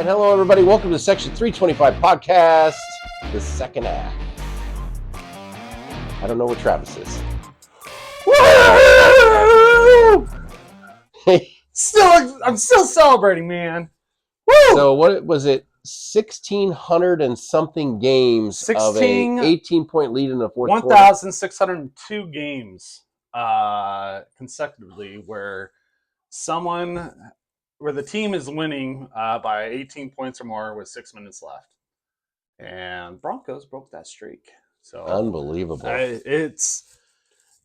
Hello, everybody. Welcome to Section 325 Podcast, the second act. I don't know where Travis is. Woo! I'm still celebrating, man. Woo! So what was it? 1,600 and something games of a 18-point lead in the fourth quarter. 1,602 games consecutively where the team is winning by 18 points or more with 6 minutes left. And Broncos broke that streak. So unbelievable. It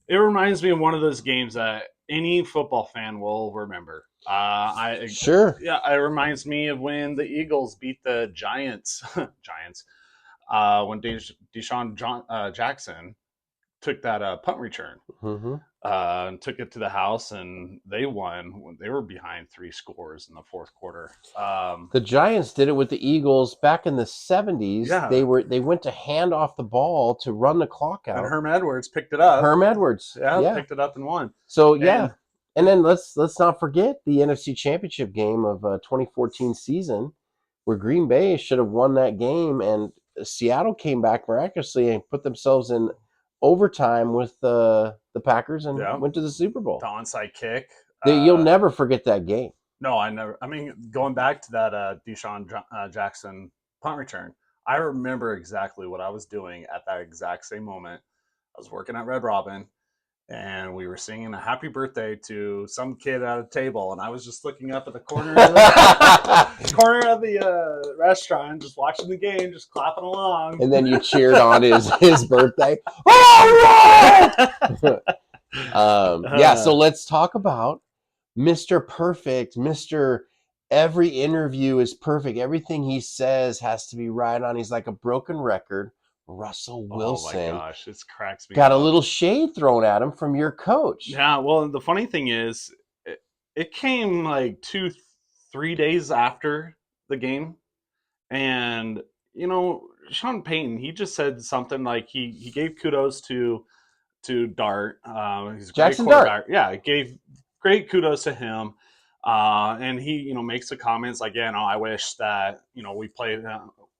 reminds me of one of those games that any football fan will remember. Sure. Yeah, it reminds me of when the Eagles beat the Giants. When Deshaun Jackson took that punt return and took it to the house, and they won when they were behind 3 scores in the fourth quarter. The Giants did it with the Eagles back in the 70s. Yeah. They went to hand off the ball to run the clock out. And Herm Edwards picked it up. Picked it up and won. So and then let's not forget the NFC Championship game of 2014 season, where Green Bay should have won that game, and Seattle came back miraculously and put themselves in overtime with the Packers and went to the Super Bowl. The onside kick. You'll never forget that game. No, I never. I mean, going back to that Deshaun Jackson punt return, I remember exactly what I was doing at that exact same moment. I was working at Red Robin, and we were singing a happy birthday to some kid at a table, and I was just looking up at the corner of the restaurant, just watching the game, just clapping along. And then you cheered on his birthday. So let's talk about Mr. Perfect, Mr. Every interview is perfect. Everything he says has to be right on. He's like a broken record. Russell Wilson. Oh my gosh, it cracks me got up. A little shade thrown at him from your coach. Yeah, well, the funny thing is, it came like 2-3 days after the game, and Sean Payton, he just said something like he gave kudos to Dart. He's a Jackson great quarterback. Dart. Yeah, he gave great kudos to him. And he, makes the comments like, I wish that, we played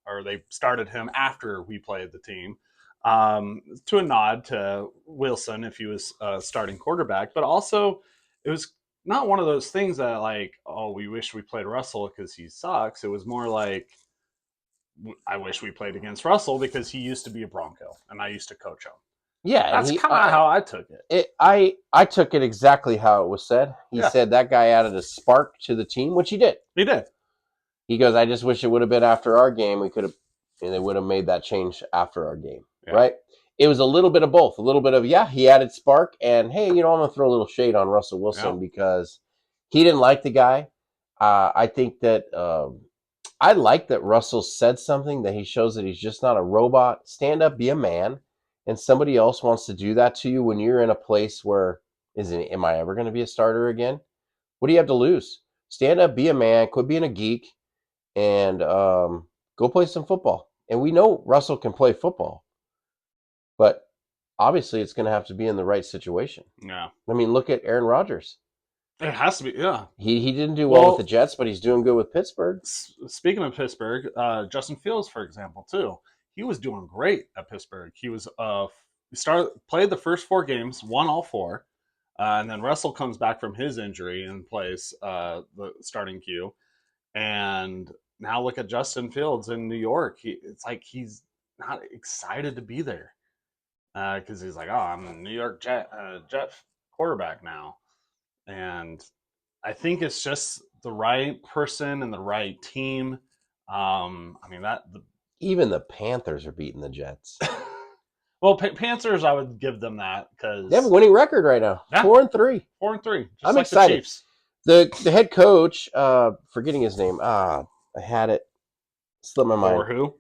or they started him after we played the team, to a nod to Wilson if he was starting quarterback. But also, it was not one of those things that like, oh, we wish we played Russell because he sucks. It was more like, I wish we played against Russell because he used to be a Bronco and I used to coach him. Yeah, that's kind of how I took it. I took it exactly how it was said. He said that guy added a spark to the team, which he did. He did. He goes, I just wish it would have been after our game. They would have made that change after our game, right? It was a little bit of both. A little bit of, he added spark, and hey, I'm going to throw a little shade on Russell Wilson because he didn't like the guy. I think that I like that Russell said something, that he shows that he's just not a robot. Stand up, be a man. And somebody else wants to do that to you when you're in a place where, am I ever going to be a starter again? What do you have to lose? Stand up, be a man, quit being a geek, and go play some football. And we know Russell can play football, but obviously it's going to have to be in the right situation. Yeah. I mean, look at Aaron Rodgers. It has to be, yeah. He didn't do well with the Jets, but he's doing good with Pittsburgh. Speaking of Pittsburgh, Justin Fields, for example, too. He was doing great at Pittsburgh. He was played the first 4 games, won all 4, and then Russell comes back from his injury and plays the starting Q. And now look at Justin Fields in New York. It's like he's not excited to be there because he's like, I'm a New York Jet quarterback now. And I think it's just the right person and the right team. Even the Panthers are beating the Jets. Well, Panthers, I would give them that because they have a winning record right now. 4-3. 4-3. I'm excited. The head coach, forgetting his name. I had it slip my mind. For who?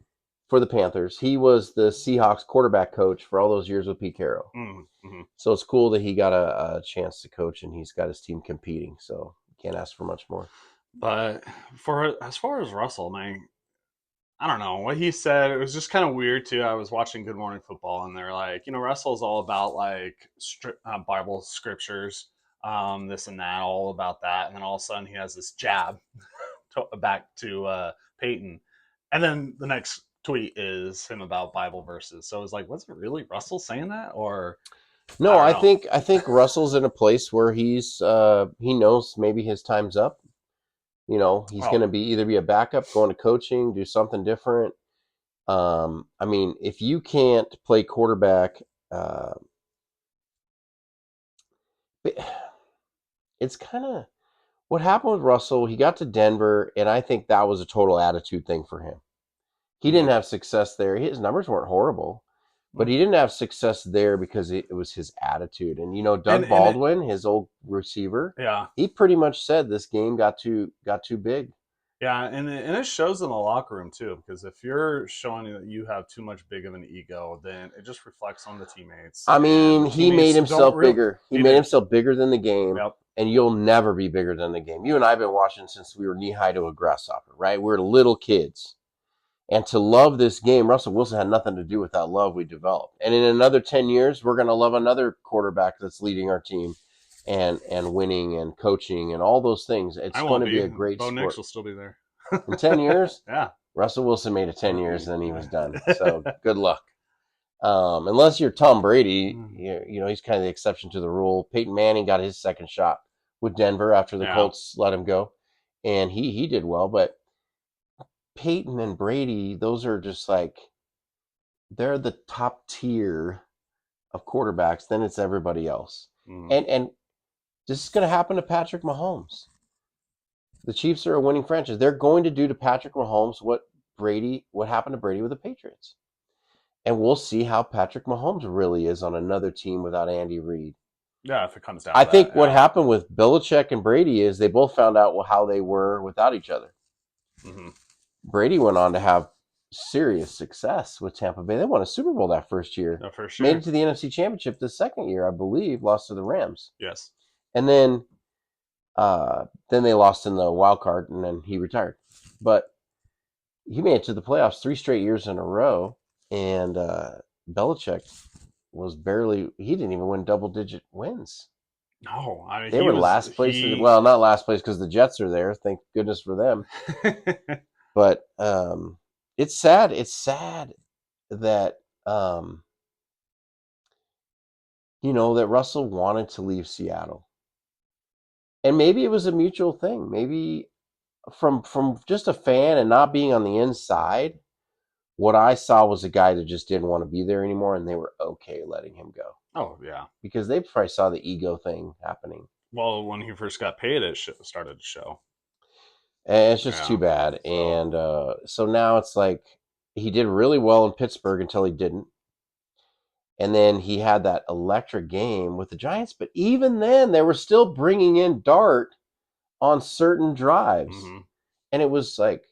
For the Panthers. He was the Seahawks quarterback coach for all those years with Pete Carroll. Mm-hmm. So it's cool that he got a chance to coach and he's got his team competing. So you can't ask for much more. But as far as Russell, man, I don't know what he said. It was just kind of weird too. I was watching Good Morning Football, and they're like, Russell's all about like Bible scriptures, this and that, all about that. And then all of a sudden, he has this jab back to Peyton. And then the next tweet is him about Bible verses. So it's like, was it really Russell saying that? Or I No, don't I know. think I think Russell's in a place where he knows maybe his time's up. He's going Oh, to be a backup, going to coaching, do something different. I mean, if you can't play quarterback, uh, it's kind of what happened with Russell. He got to Denver, and I think that was a total attitude thing for him. He didn't mhm. have success there. His numbers weren't horrible, but Mm. he didn't have success there because it was his attitude. And And Doug it Baldwin, his old receiver, yeah. he pretty much said this game got too big. Yeah, and it shows in the locker room too, because if you're showing that you have too much big of an ego, then it just reflects on the teammates, I and mean, the he made teammates don't himself real. bigger. He He made did. himself bigger than the game, Yep. and you'll never be bigger than the game. You and I have been watching since we were knee high to a grasshopper, right? We're little kids. And to love this game, Russell Wilson had nothing to do with that love we developed. And in another 10 years, we're going to love another quarterback that's leading our team and winning and coaching and all those things. I It's going won't to be be. a great Bo Nix sport. will still be there. In 10 years, Yeah. Russell Wilson made it 10 years, and then he was done. So good luck. Unless you're Tom Brady, he's kind of the exception to the rule. Peyton Manning got his second shot with Denver after the Yeah. Colts let him go, and he did well. But Peyton and Brady, those are just like they're the top tier of quarterbacks. Then it's everybody else, Mm. and this is going to happen to Patrick Mahomes. The Chiefs are a winning franchise. They're going to do to Patrick Mahomes what happened to Brady with the Patriots. And we'll see how Patrick Mahomes really is on another team without Andy Reid. Yeah, if it comes down I to that, think what yeah. happened with Belichick and Brady is they both found out how they were without each other. Hmm. Brady went on to have serious success with Tampa Bay. They won a Super Bowl that first year, No, for made sure. it to the NFC Championship the second year, I believe, lost to the Rams, Yes. and then they lost in the wild card, and then he retired. But he made it to the playoffs 3 straight years in a row, and Belichick was barely. He didn't even win double-digit wins. No, I mean They were last place. he. Well, not last place because the Jets are there. Thank goodness for them. But it's sad. It's sad that that Russell wanted to leave Seattle, and maybe it was a mutual thing. Maybe from just a fan and not being on the inside, what I saw was a guy that just didn't want to be there anymore, and they were okay letting him go Oh yeah. because they probably saw the ego thing happening. Well, when he first got paid, it started to show. And it's just too Yeah. bad. So. And so now it's like he did really well in Pittsburgh until he didn't. And then he had that electric game with the Giants. But even then, they were still bringing in Dart on certain drives. Hmm. And it was like,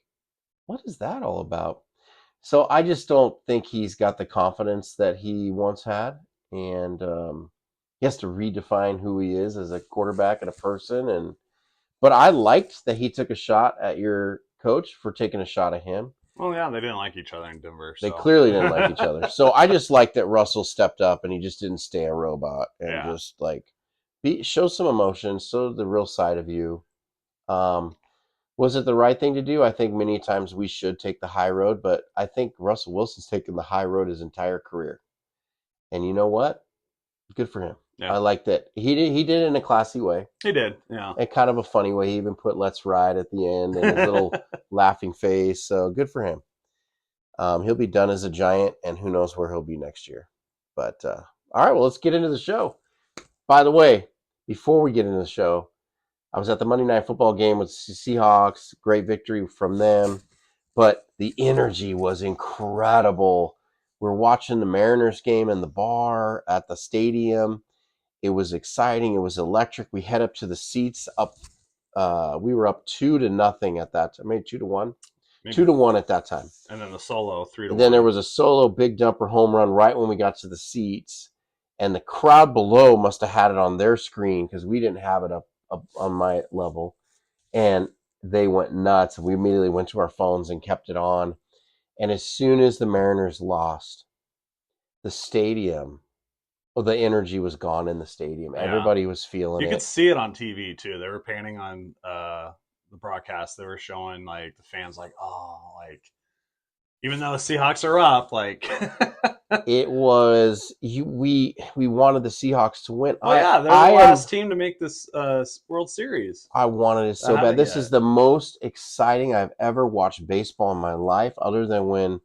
what is that all about? So I just don't think he's got the confidence that he once had. And he has to redefine who he is as a quarterback and a person. But I liked that he took a shot at your coach for taking a shot at him. Well, yeah, they didn't like each other in Denver, They so. clearly didn't like each other. So I just liked that Russell stepped up and he just didn't stay a robot and Yeah. just show some emotion, show the real side of you. Um, was it the right thing to do? I think many times we should take the high road, but I think Russell Wilson's taken the high road his entire career. And you know what? Good for him. Yeah. I like that. He did it in a classy way. He did. Yeah. And kind of a funny way. He even put "Let's Ride" at the end and his little laughing face. So good for him. He'll be done as a Giant, and who knows where he'll be next year. But all right, well, let's get into the show. By the way, before we get into the show, I was at the Monday Night Football game with the Seahawks. Great victory from them, but the energy was incredible. We're watching the Mariners game in the bar at the stadium. It was exciting. It was electric. We head up to the seats. We were up 2-0 at that time. Maybe 2-1, Maybe. 2-1 at that time. And then the solo 3 to And then 1. there was a solo big dumper home run right when we got to the seats, and the crowd below must have had it on their screen because we didn't have it up on my level, and they went nuts. We immediately went to our phones and kept it on. And as soon as the Mariners lost, the stadium, well, the energy was gone in the stadium. Yeah. Everybody was feeling You could it. see it on TV too. They were panning on the broadcast, they were showing like the fans like, oh, like even though the Seahawks are up, like, It was we wanted the Seahawks to win. well, yeah, they're the I am last team to make this World Series. I wanted it That so bad. haven't This yet. is the most exciting I've ever watched baseball in my life, other than when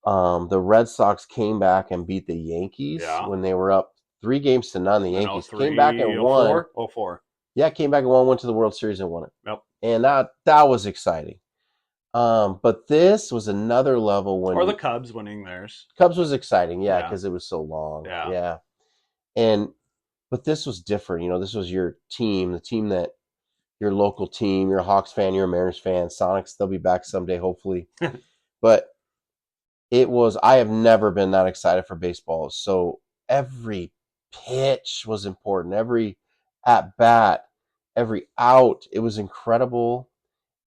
the Red Sox came back and beat the Yankees Yeah. when they were up 3-0. The In Yankees came back 03, and won. 04? 04. Yeah, came back and won, went to the World Series and won it. Yep. And that was exciting. But this was another level when Or the Cubs winning theirs. Cubs was exciting, yeah, Yeah. because it was so long. Yeah. Yeah. And but this was different. This was your team, the team that your local team, you're a Hawks fan, you're a Mariners fan. Sonics, they'll be back someday, hopefully. But I have never been that excited for baseball. So every pitch was important, every at bat, every out. It was incredible.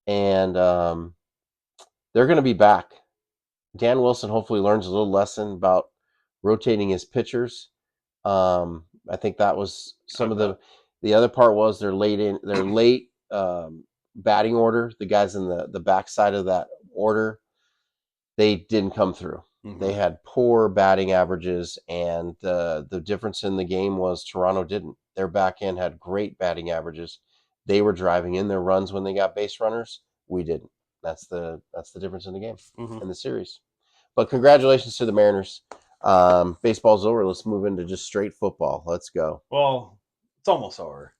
And they're going to be back. Dan Wilson hopefully learns a little lesson about rotating his pitchers. I think that was some of the other part was their late batting order. The guys in the backside of that order, they didn't come through. Mhm. They had poor batting averages, and the difference in the game was Toronto didn't. Their back end had great batting averages. They were driving in their runs when they got base runners. We didn't. That's the difference in the game, in the series. But congratulations to the Mariners. Baseball's over. Let's move into just straight football. Let's go. Well, it's almost over.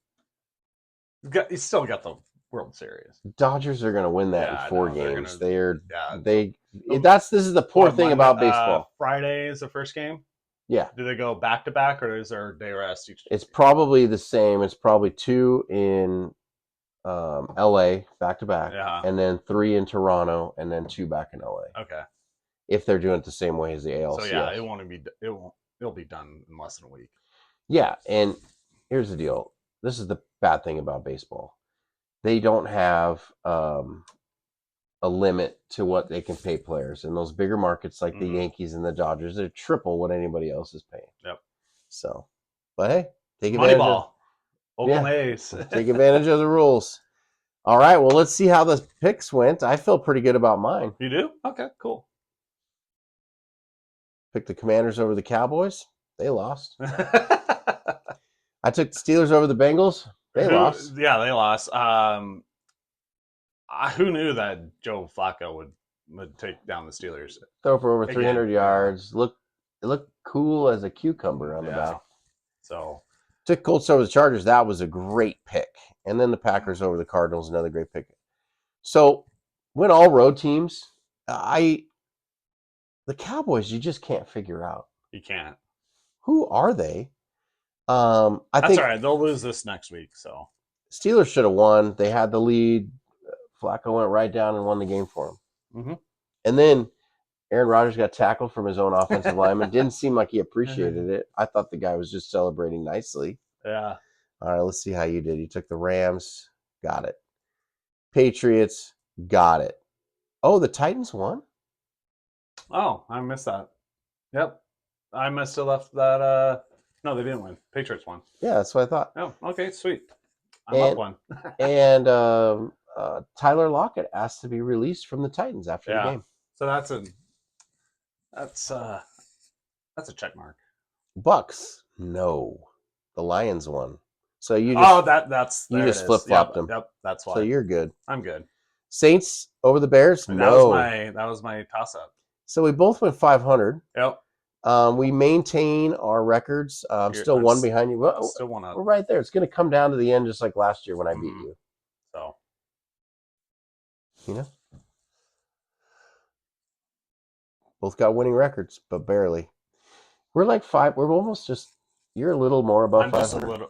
You still got the World Series. Dodgers are going to win that Yeah, in 4 no, games. This is the poor thing about baseball. Friday is the first game. Yeah. Do they go back to back, or is there a day rest each? It's probably the same. It's probably 2 in LA back to back, and then 3 in Toronto, and then 2 back in LA. Okay. If they're doing it the same way as the ALCS. So yeah, it'll be done in less than a week. Yeah, and here's the deal. This is the bad thing about baseball. They don't have a limit to what they can pay players. In those bigger markets like the Yankees and the Dodgers, they're triple what anybody else is paying. Yep. So, but hey, take advantage Moneyball. Oakland A's. Take advantage of the rules. All right, well, let's see how the picks went. I feel pretty good about mine. You do? Okay, cool. Picked the Commanders over the Cowboys. They lost. I took the Steelers over the Bengals. They lost. Yeah, they lost. Who knew that Joe Flacco would take down the Steelers? Throw for over 300 yards. It looked cool as a cucumber on the back. So took Colts over the Chargers. That was a great pick. And then the Packers over the Cardinals, another great pick. So win all road teams. The Cowboys, you just can't figure out. You can't. Who are they? That's all right. They'll lose this next week. So Steelers should have won. They had the lead. Flacco went right down and won the game for them. Mm-hmm. And then Aaron Rodgers got tackled from his own offensive lineman. Didn't seem like he appreciated it. I thought the guy was just celebrating nicely. Yeah. All right, let's see how you did. You took the Rams. Got it. Patriots. Got it. Oh, the Titans won? Oh, I missed that. Yep. I must have left that. No, they didn't win. Patriots won. Yeah, that's what I thought. Oh, okay, sweet. I'm up one. And Tyler Lockett asked to be released from the Titans after the game. So that's a check mark. Bucks, no. The Lions won. So you just flip flopped them. Yep, that's why. So you're good. I'm good. Saints over the Bears. And no, that was my toss up. So we both went 500. Yep. We maintain our records. I'm still one behind you. Well, still one up. We're right there. It's going to come down to the end, just like last year when I beat you. So, both got winning records, but barely. We're like 5. We're almost just. You're a little more above 500. Just a little.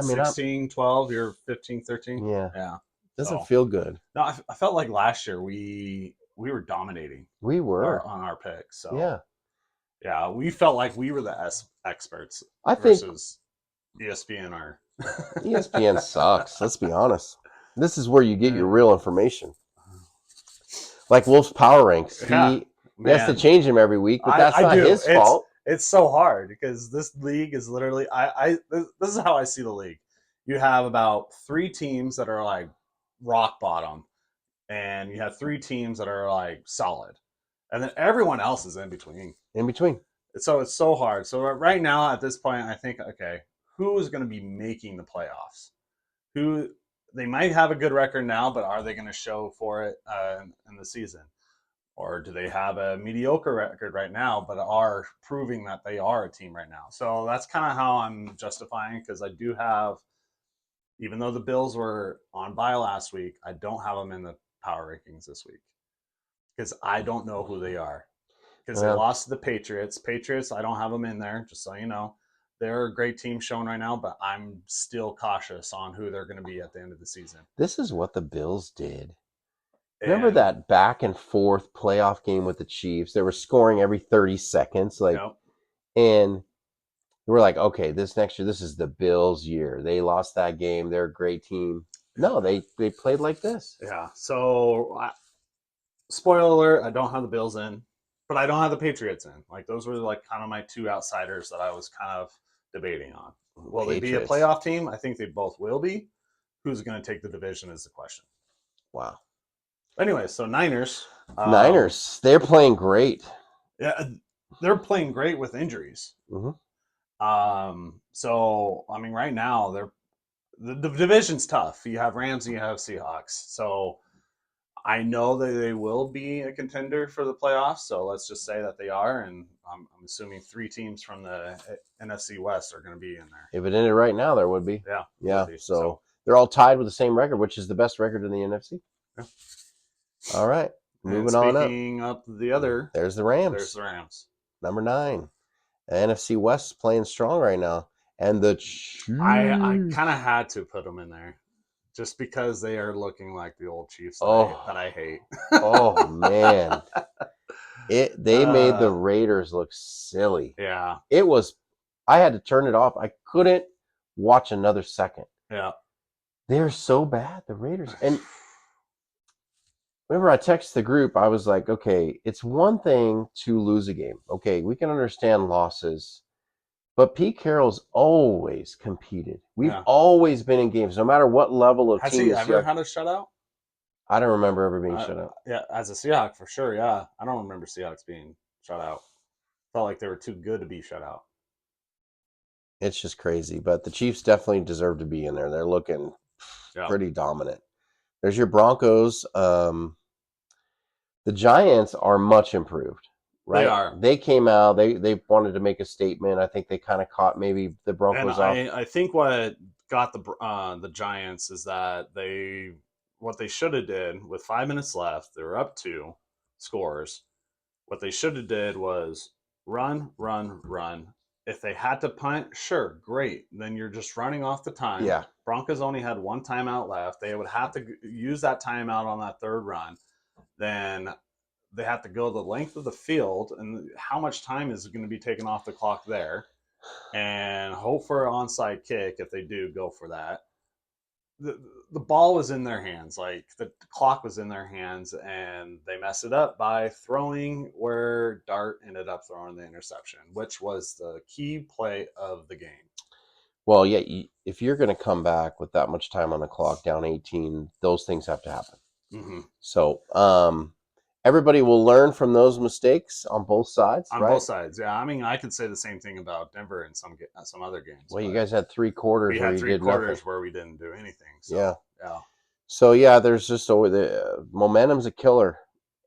16, 12? You're 15, 13? Yeah. Doesn't feel good. No, I felt like last year we were dominating. We were on our picks. So yeah, we felt like we were the experts. I think versus ESPN. ESPN sucks. Let's be honest. This is where you get your real information. Like Wolf's power ranks. He has to change them every week, but that's not his fault. It's so hard because this league is literally. This is how I see the league. You have about 3 teams that are like rock bottom, and you have three teams that are like solid, and then everyone else is in between. In between. So it's so hard. So right now at this point, I think, okay, who is going to be making the playoffs? Who they might have a good record now, but are they going to show for it in the season? Or do they have a mediocre record right now, but are proving that they are a team right now? So that's kind of how I'm justifying, because I do have, even though the Bills were on bye last week, I don't have them in the power rankings this week because I don't know who they are. Because they Well, lost to the Patriots. Patriots, I don't have them in there, just so you know. They're a great team shown right now, but I'm still cautious on who they're going to be at the end of the season. this is what the Bills did. Remember And that back and forth playoff game with the Chiefs? They were scoring every 30 seconds, you like, know, and we're like, okay, this next year, this is the Bills' year. They lost that game. They're a great team. No, they played like this. yeah. So, spoiler alert: I don't have the Bills in, but I don't have the Patriots in. Like those were like kind of my two outsiders that I was kind of debating on. Will they be a Patriots. playoff team? I think they both will be. Who's going to take the division is the question. Wow. Anyway, so Niners. Niners, they're playing great. Yeah, they're playing great with injuries. Mm-hmm. So I mean, right now the division's tough. You have Rams and you have Seahawks. So I know that they will be a contender for the playoffs. So let's just say that they are, and I'm assuming three teams from the NFC West are going to be in there. If it ended right now, there would be. Yeah, Yeah. be. So they're all tied with the same record, which is the best record in the NFC. Yeah. All right. And Moving on up. speaking up the other, There's the Rams. there's the Rams. Number 9. The NFC West is playing strong right now. And the I Chiefs. kind of had to put them in there just because they are looking like the old Chiefs that, I hate. Oh man. They made the Raiders look silly. Yeah. It was I had to turn it off. I couldn't watch another second. Yeah. They're so bad, the Raiders. And remember I texted the group, I was like, okay, it's one thing to lose a game. Okay, we can understand losses. But Pete Carroll's always competed. We've always been in games, no matter what level of Has team. he ever had a shutout? I don't remember ever being shut out. Yeah, as a Seahawk for sure. Yeah, I don't remember Seahawks being shut out. Felt like they were too good to be shut out. It's just crazy. But the Chiefs definitely deserve to be in there. They're looking pretty dominant. There's your Broncos. The Giants are much improved. Right? They are. They came out. They wanted to make a statement. I think they kind of caught maybe the Broncos off. I think what got the Giants is that what they should have did with 5 minutes left. They were up 2 scores. What they should have did was run, run, run. If they had to punt, sure, great. Then you're just running off the time. Yeah. Broncos only had 1 timeout left. They would have to use that timeout on that third run. Then they have to go the length of the field, and how much time is going to be taken off the clock there, and hope for an onside kick if they do go for that. The ball was in their hands, like the clock was in their hands, and they messed it up by throwing where Dart ended up throwing the interception, which was the key play of the game. Well, yeah, if you're going to come back with that much time on the clock, down 18, those things have to happen. Mm-hmm. So, everybody will learn from those mistakes on both sides. On both sides, yeah. I mean, I could say the same thing about Denver in some other games. Well, you guys had 3 quarters where you did nothing. Where we didn't do anything. So, yeah. So yeah, there's just the momentum's a killer,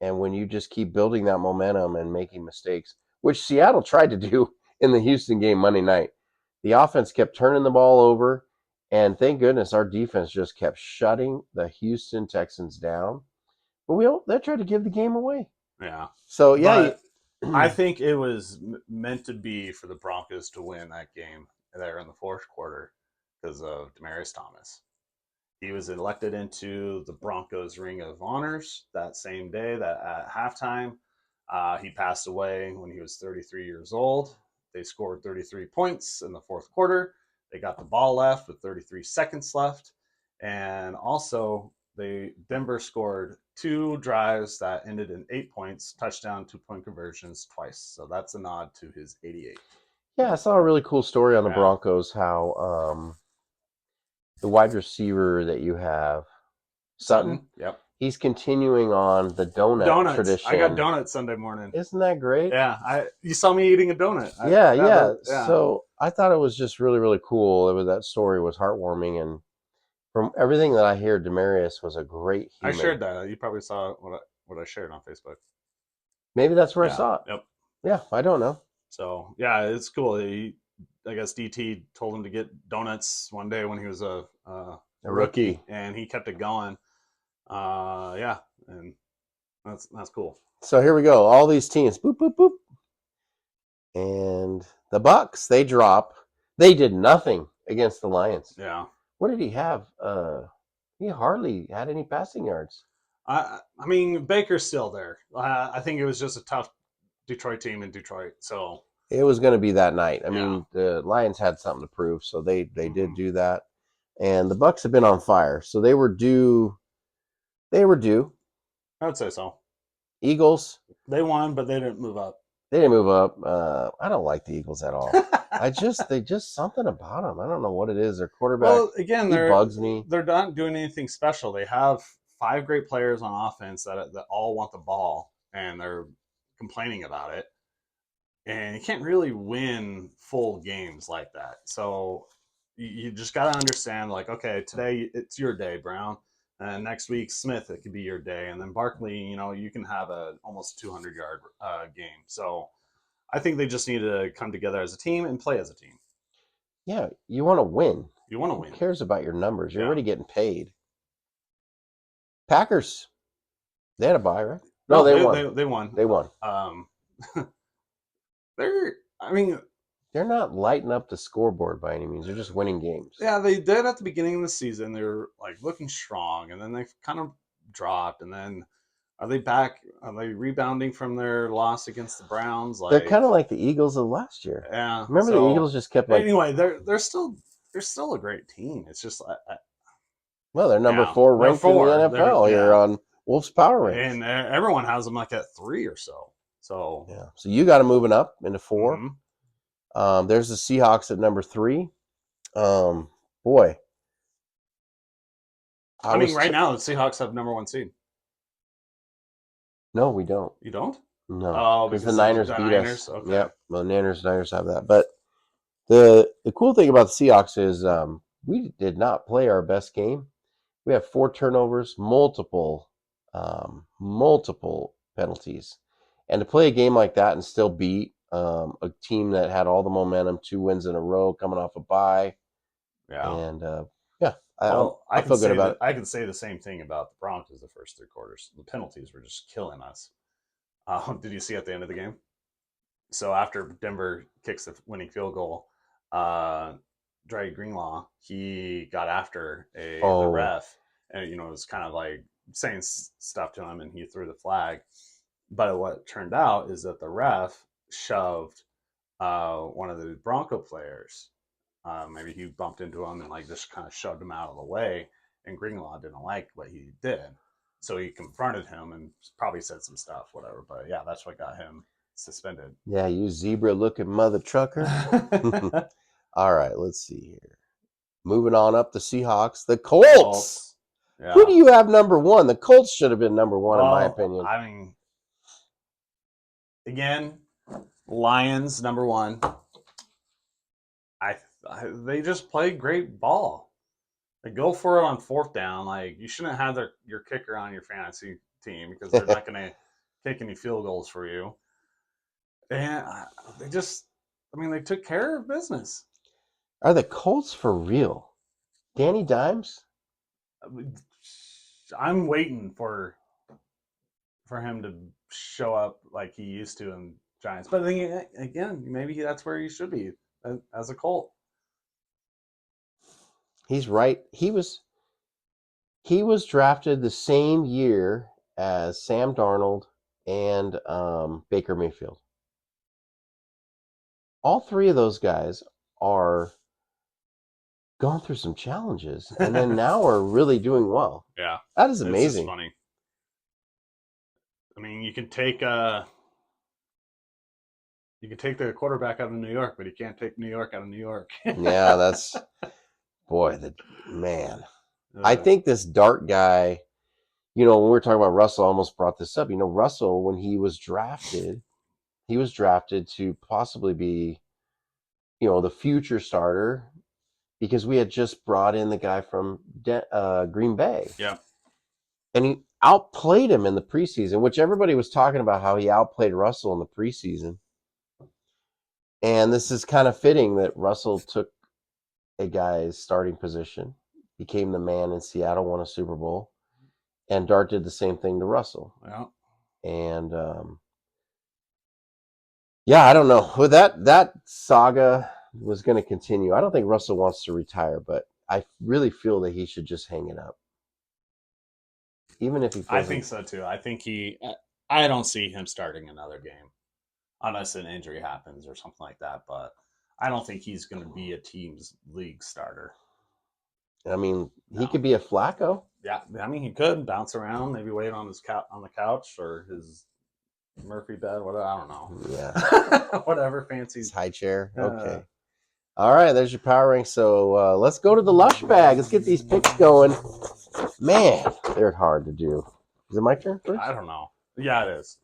and when you just keep building that momentum and making mistakes, which Seattle tried to do in the Houston game Monday night, the offense kept turning the ball over, and thank goodness our defense just kept shutting the Houston Texans down. But they tried to give the game away. Yeah. So yeah, I think it was meant to be for the Broncos to win that game there in the fourth quarter because of Demaryius Thomas. He was elected into the Broncos Ring of Honors that same day. That at halftime, he passed away when he was 33 years old. They scored 33 points in the fourth quarter. They got the ball left with 33 seconds left, and also Denver scored 2 drives that ended in 8 points, touchdown, 2-point conversions twice. So that's a nod to his 88. Yeah, I saw a really cool story on the Broncos, how the wide receiver that you have, Sutton. Yep. He's continuing on the donut Donuts. tradition. I got donuts Sunday morning. Isn't that great? Yeah. You saw me eating a donut. Yeah. Yeah. So I thought it was just really, really cool. That story was heartwarming, and from everything that I hear, Demarius was a great I human. shared that. You probably saw what I shared on Facebook. Maybe that's where I Yeah. saw it. Yep. Yeah, I don't know. So yeah, it's cool. I guess DT told him to get donuts one day when he was a rookie, and he kept it going. Yeah, and that's cool. So here we go. All these teams, boop boop boop, and the Bucks, they drop. They did nothing against the Lions. Yeah. What did he have? He hardly had any passing yards. I mean, Baker's still there. I think it was just a tough Detroit team in Detroit. So It was going to be that night. I Yeah. mean, the Lions had something to prove, so they did Mhm. do that. And the Bucks have been on fire, so they were due. They were due. I would say so. Eagles, They won, but they didn't move up. they didn't move up. I don't like the Eagles at all. They just something about them. I don't know what it is. Their quarterback, Well, again, he bugs me. they're not doing anything special. They have 5 great players on offense that all want the ball, and they're complaining about it. And you can't really win full games like that. So you just got to understand, like, okay, today it's your day, Brown, and next week Smith, it could be your day, and then Barkley, you can have a almost 200-yard game. So I think they just need to come together as a team and play as a team. Yeah, you want to win. You want to win. Who cares about your numbers? You're Yeah. already getting paid. Packers, they had a bye, right? No, they won. They won. They won. I mean, They're not lighting up the scoreboard by any means. They're just winning games. yeah, they did at the beginning of the season. They were like looking strong, and then they kind of dropped. And then are they back? Are they rebounding from their loss against the Browns? They're kind of like the Eagles of last year. Yeah. Remember the Eagles just kept like. Anyway, they're still a great team. It's just Well, they're number yeah, 4 ranked in the they're NFL here yeah. on Wolf's Power Ranks. and everyone has them like at 3 or so. So Yeah. So you got them moving up into 4. mhm. There's the Seahawks at number 3. Boy. I mean, right now the Seahawks have number 1 seed. No, we don't. You don't? No, Oh, because because the Niners the beat Niners? us. Okay. Yep. Well, Niners have that. But the cool thing about the Seahawks is we did not play our best game. We have 4 turnovers, multiple penalties, and to play a game like that and still beat a team that had all the momentum, 2 wins in a row, coming off a bye, Yeah. and yeah, I feel good about it. I can say the same thing about the Broncos the first 3 quarters. The penalties were just killing us. Did you see at the end of the game? So after Denver kicks the winning field goal, Dre Greenlaw, he got after the ref, and it was kind of like saying stuff to him, and he threw the flag. But what turned out is that the ref shoved one of the Bronco players. Maybe he bumped into him and like just kind of shoved him out of the way, and Greenlaw didn't like what he did, so he confronted him and probably said some stuff, whatever. But yeah, that's what got him suspended. Yeah, you zebra-looking mother trucker. All right, let's see here. Moving on up, the Seahawks, the Colts. Yeah. Who do you have number 1? The Colts should have been number 1 in my opinion. I mean, again, Lions number 1. They just play great ball. They go for it on 4th down. Like, you shouldn't have your kicker on your fantasy team because they're not going to kick any field goals for you. And they took care of business. Are the Colts for real? Danny Dimes? I'm waiting for him to show up like he used to in Giants. But then again, maybe that's where he should be as a Colt. He's right. He was drafted the same year as Sam Darnold and Baker Mayfield. All 3 of those guys are going through some challenges, and then now are really doing well. Yeah, that is amazing. It's just funny. I mean, you can take the quarterback out of New York, but you can't take New York out of New York. Yeah, that's boy, the man. I think this Dart guy, when we were talking about Russell, I almost brought this up. Russell, when he was drafted to possibly be, the future starter because we had just brought in the guy from Green Bay. Yeah. And he outplayed him in the preseason, which everybody was talking about how he outplayed Russell in the preseason. And this is kind of fitting that Russell took a guy's starting position, became the man in Seattle, won a Super Bowl, and Dart did the same thing to Russell. Yeah. And I don't know. Well, that saga was going to continue. I don't think Russell wants to retire, but I really feel that he should just hang it up. Even if he feels I think so too. I don't see him starting another game unless an injury happens or something like that. But I don't think he's going to be a team's league starter. I mean, No. He could be a Flacco. Yeah, I mean, he could bounce around, maybe wait on on the couch or his Murphy bed, whatever. I don't know. Yeah. Whatever fancy. His high chair. Okay. All right, there's your power rank. So let's go to the lush bag. Let's get these picks going. Man, they're hard to do. Is it my turn first? I don't know. Yeah, it is.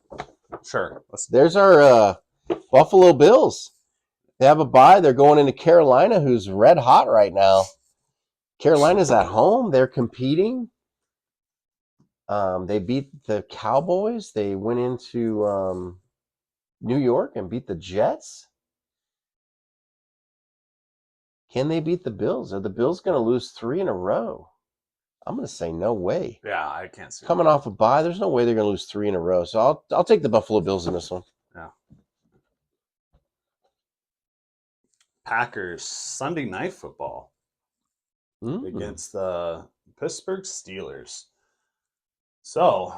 Sure. There's our Buffalo Bills. They have a bye. They're going into Carolina, who's red hot right now. Carolina's at home. They're competing. They beat the Cowboys. They went into New York and beat the Jets. Can they beat the Bills? Are the Bills going to lose 3 in a row? I'm going to say no way. Yeah, I can't see. Coming off a bye, there's no way they're going to lose 3 in a row. So I'll take the Buffalo Bills in this one. Yeah. Packers Sunday Night Football against the Pittsburgh Steelers. So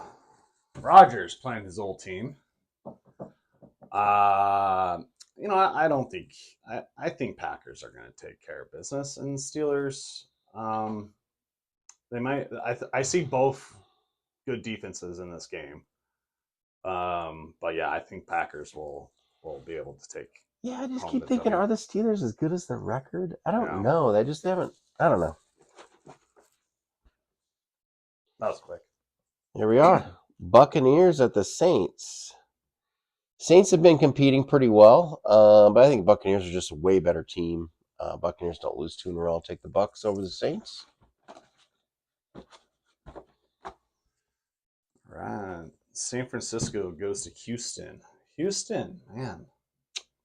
Rodgers playing his old team. I don't think I think Packers are going to take care of business, and Steelers. They might. I see both good defenses in this game. But yeah, I think Packers will be able to take. Yeah, I just keep thinking, are the Steelers as good as their record? I don't know. They just haven't. I don't know. That was quick. Here we are. Buccaneers at the Saints. Saints have been competing pretty well, but I think Buccaneers are just a way better team. Buccaneers don't lose 2 in a row. I'll take the Bucs over the Saints. Right. San Francisco goes to Houston. Houston, man,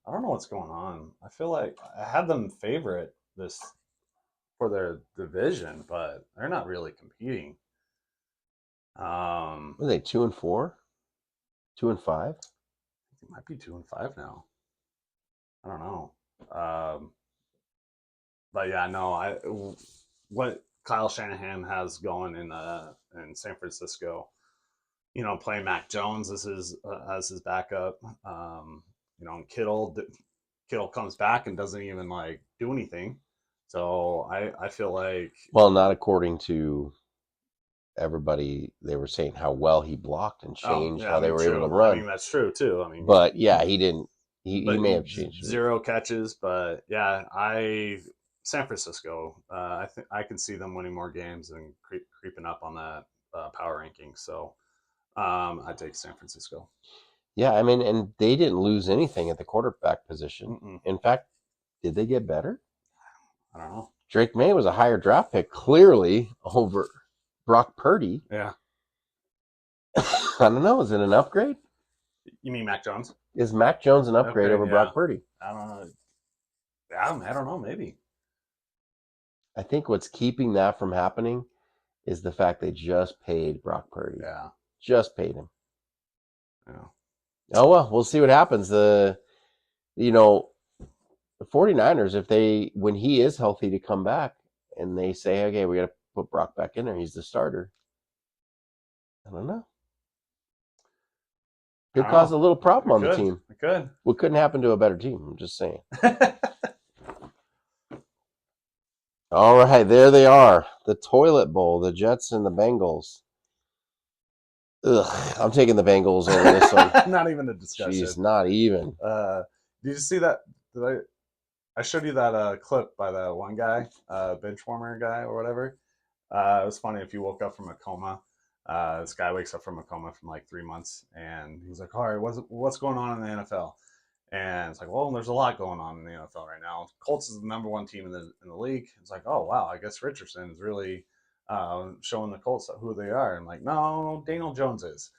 I don't know what's going on. I feel like I had them favorite this for their division, but they're not really competing. Are they 2-4? 2-5? It might be 2-5 now. I don't know. But yeah, no. What Kyle Shanahan has going in San Francisco, playing Mac Jones as his backup. Kittle comes back and doesn't even do anything. So I feel like, well, not according to everybody. They were saying how well he blocked and changed how they were able to run. I mean, that's true too. I mean, but yeah, he didn't. He may have changed 0 catches, but yeah, San Francisco. I think I can see them winning more games and creeping up on that power ranking. So I take San Francisco. Yeah, I mean, and they didn't lose anything at the quarterback position. Mm-mm. In fact, did they get better? I don't know. Drake May was a higher draft pick, clearly over Brock Purdy. Yeah. I don't know. Is it an upgrade? You mean Mac Jones? Is Mac Jones an upgrade over Brock Purdy? I don't know. I don't know. Maybe. I think what's keeping that from happening is the fact they just paid Brock Purdy. Yeah. Just paid him. Yeah. Oh, well, we'll see what happens. The 49ers, when he is healthy to come back and they say, okay, we got to put Brock back in there, he's the starter. I don't know. Could cause a little problem on the team. It could. What couldn't happen to a better team? I'm just saying. All right, there they are. The toilet bowl, the Jets and the Bengals. Ugh, I'm taking the Bengals over this one. Not even a discussion. Jeez, not even. Did you see that? I showed you that clip by that one guy, bench warmer guy or whatever. It was funny if you woke up from a coma. This guy wakes up from a coma from like 3 months, and he's like, "All right, what's going on in the NFL?" And it's like, well, there's a lot going on in the NFL right now. Colts is the number one team in the league. It's like, oh wow, I guess Richardson is really showing the Colts who they are. I'm like, no, Daniel Jones is,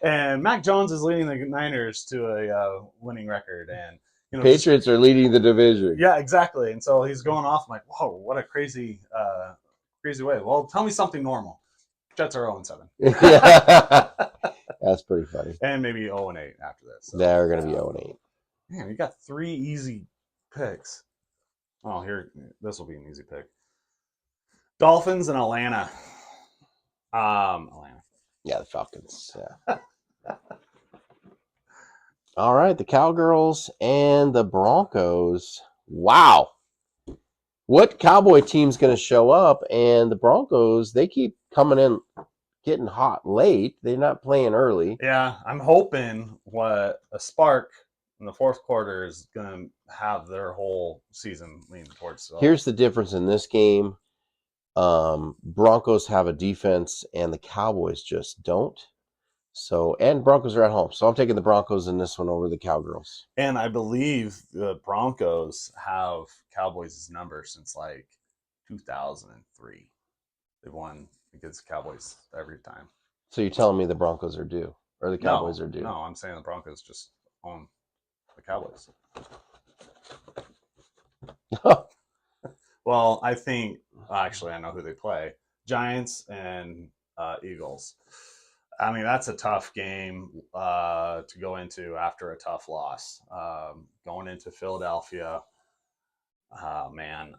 and Mac Jones is leading the Niners to a winning record, and just Patriots are leading the division. yeah, exactly. And so he's going off. I'm like, whoa, what a crazy, crazy way. Well, tell me something normal. Jets are 0-7. Yeah. That's pretty funny. And maybe 0-8 after this. So. They're going to be 0-8. Man, you got 3 easy picks. Oh, here, this will be an easy pick. Dolphins and Atlanta. Atlanta. Yeah, the Falcons. Yeah. All right, the Cowgirls and the Broncos. Wow. What Cowboy team's going to show up? And the Broncos, they keep coming in, getting hot late. They're not playing early. Yeah, I'm hoping what a spark in the fourth quarter is going to have their whole season lean towards. So. Here's the difference in this game. Broncos have a defense, and the Cowboys just don't. So, and Broncos are at home. So I'm taking the Broncos in this one over the Cowgirls. And I believe the Broncos have Cowboys' number since like 2003. They've won against Cowboys every time. So you're telling me the Broncos are due, or the Cowboys are due? No, I'm saying the Broncos just own the Cowboys. Well, I think, actually, I know who they play. Giants and Eagles. I mean, that's a tough game to go into after a tough loss. Going into Philadelphia, man,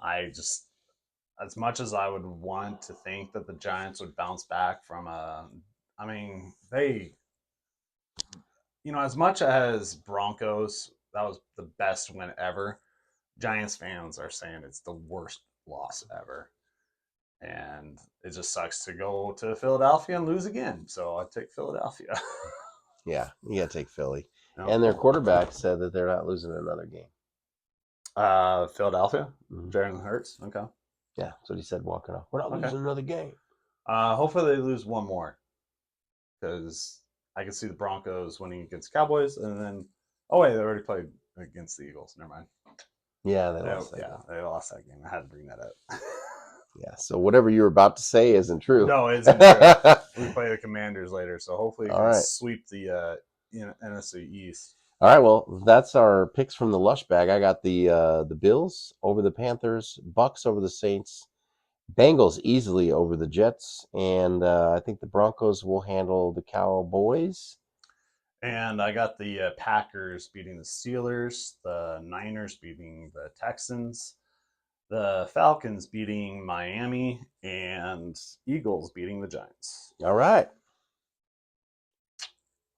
as much as I would want to think that the Giants would bounce back from as much as Broncos, that was the best win ever. Giants fans are saying it's the worst loss ever. And it just sucks to go to Philadelphia and lose again. So I take Philadelphia. Yeah, you got to take Philly. No. And their quarterback said that they're not losing another game. Philadelphia? Mm-hmm. Jalen Hurts? Okay. Yeah, that's what he said walking off. We're not losing another game. Hopefully they lose one more. Because I can see the Broncos winning against Cowboys. And then, oh, wait, they already played against the Eagles. Never mind. Yeah, they lost that game. They lost that game. I had to bring that up. Yeah, so whatever you were about to say isn't true. No, it isn't true. We play the Commanders later, so hopefully we can sweep the NFC East. All right, well, that's our picks from the Lush Bag. I got the Bills over the Panthers, Bucks over the Saints, Bengals easily over the Jets, and I think the Broncos will handle the Cowboys. And I got the Packers beating the Steelers, the Niners beating the Texans, the Falcons beating Miami, and Eagles beating the Giants. All right.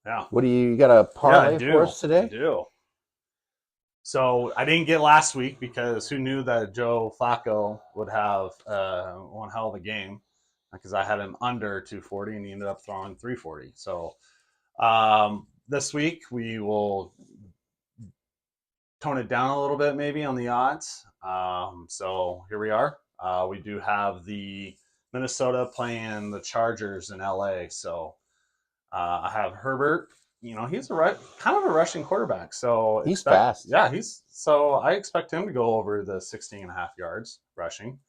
Yeah. What do you got a parlay for us today? I do. So I didn't get last week because who knew that Joe Flacco would have one hell of a game, because I had him under 240 and he ended up throwing 340. So this week we will tone it down a little bit maybe on the odds. So here we are. We do have the Minnesota playing the Chargers in LA. So I have Herbert. He's kind of a rushing quarterback. So he's fast. Yeah, so I expect him to go over the 16.5 yards rushing.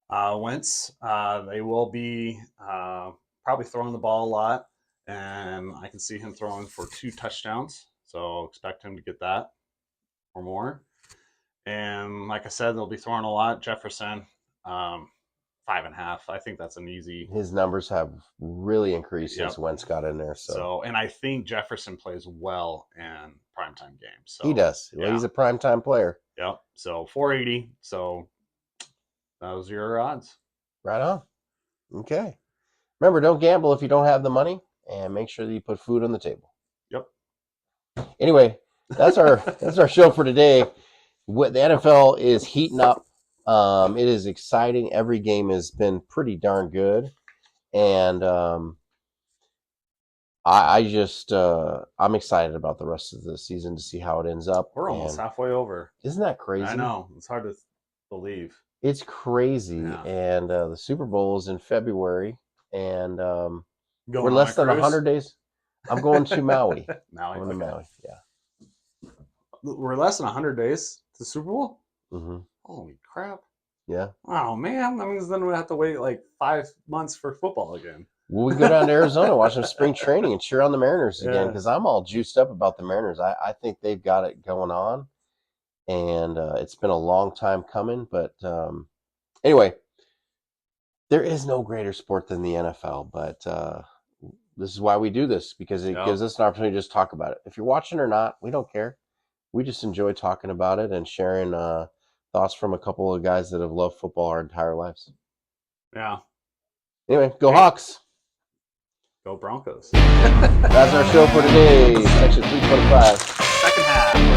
Wentz, they will be probably throwing the ball a lot, and I can see him throwing for 2 touchdowns. So expect him to get that or more. And like I said, they'll be throwing a lot. Jefferson, 5.5. I think that's an easy. His numbers have really increased since Wentz got in there. So, and I think Jefferson plays well in primetime games. So he does. Well, he's a primetime player. Yep. So 480. So those are your odds. Right on. Okay. Remember, don't gamble if you don't have the money, and make sure that you put food on the table. Yep. Anyway, that's our show for today. The NFL is heating up. It is exciting. Every game has been pretty darn good, and I'm excited about the rest of the season to see how it ends up. We're almost halfway over. Isn't that crazy? I know. It's hard to believe. It's crazy. Yeah. And the Super Bowl is in February, and Going we're on less a than cruise? 100 days. I'm going to Maui. Maui. I'm going to Okay. Maui. Yeah. We're less than 100 days to Super Bowl? Hmm. Holy crap. Yeah. Oh, man. That means then we have to wait like 5 months for football again. Well, we go down to Arizona, watch some spring training, and cheer on the Mariners again, Yeah. because I'm all juiced up about the Mariners. I think they've got it going on, and it's been a long time coming. But anyway, there is no greater sport than the NFL, but this is why we do this, because it Yep. gives us an opportunity to just talk about it. If you're watching or not, we don't care. We just enjoy talking about it and sharing thoughts from a couple of guys that have loved football our entire lives. Yeah. Anyway, go Hey. Hawks. Go Broncos. That's our show for today, section 325. Second half.